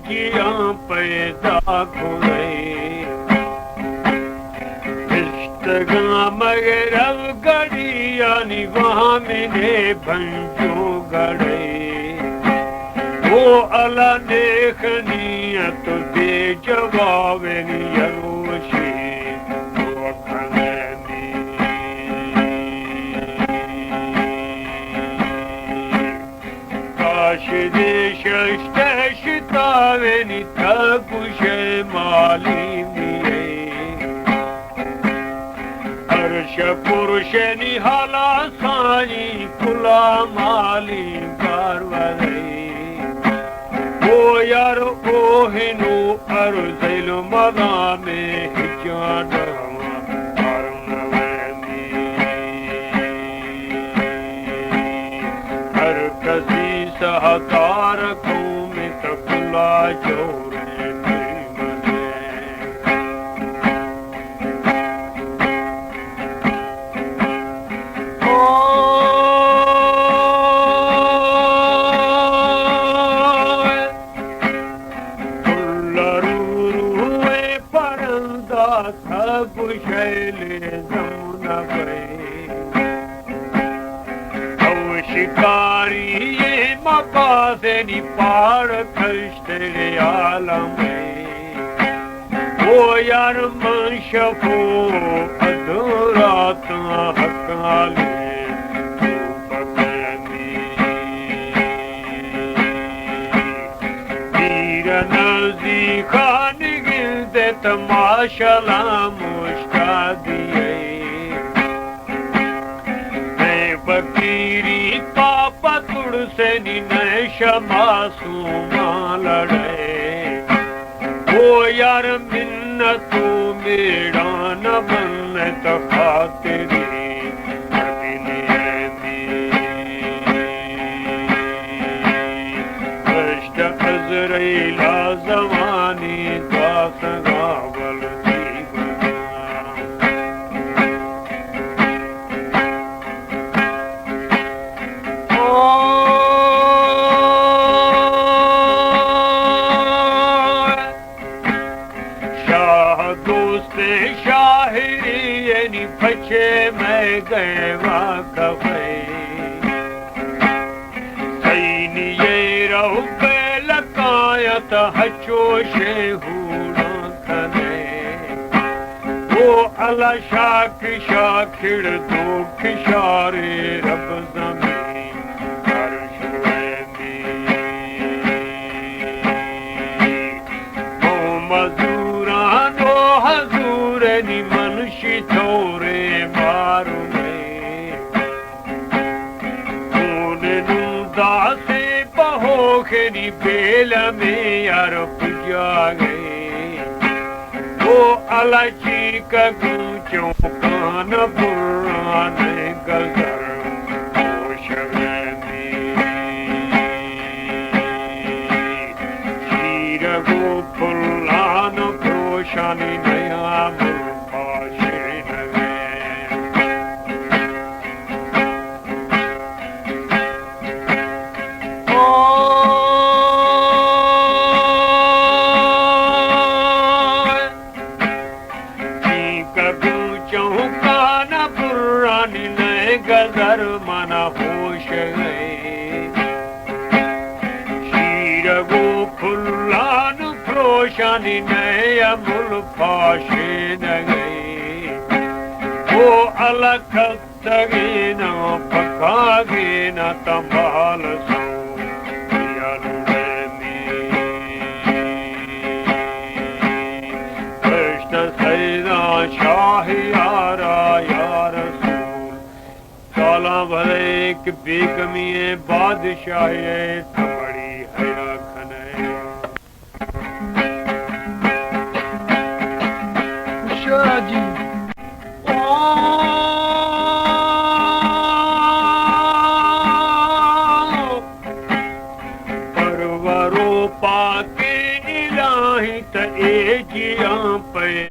जिया पैदा खुले इश्तगा मगर अब गड़ी यानी वहाँ मैंने भंजो गड़े वो अला नेखनियत दे जवाब यरोशी Shtaveni tagushe mali miye Arsha purusheni hala sani kula mali garvare O yar ohinu arzilu madame hijadama सहकार में तकुला जोरे मने लरूए परंदा सब शैले जमुना पे शिकारी मकाज़ेनी पार खश्तरे आलम वो यार मंशफो अधूरात हकाले तीर नजी खान गिलदे तमाशला मुश्ता दिए फकीरी पापा तुड़से निनैशा मासूमा लड़े वो यार मिन्नतू मेरा न बनने तो खातिरी कष्ट अज़रैला ज़मानी दास गावल शाहिरी बचे मैं गए वाकफे सैनी ये रहु पे लकायत हचोशे हूड़ा खने वो अला शाख शाखिड़ दुख शारे रब ज़मीन ओ मजूरानो हजूरनी मनुष्य थोरे मारू दासे बहोखनी बेल में यार पुजा गए वो अलची का गूंचों कान पुराने गजर शीर गो फुलान प्रोशानी नया मुर्फाशे गजर मना होश गए शीर गो फुल्लान फ्रोशानी नए मुल फाशे न गए वो अलग तगे न पकागे न तंबाल सो कृष्ण सैदा शाह यारा यार साला भरे एक बेगमी बादशाह बड़ी हया खने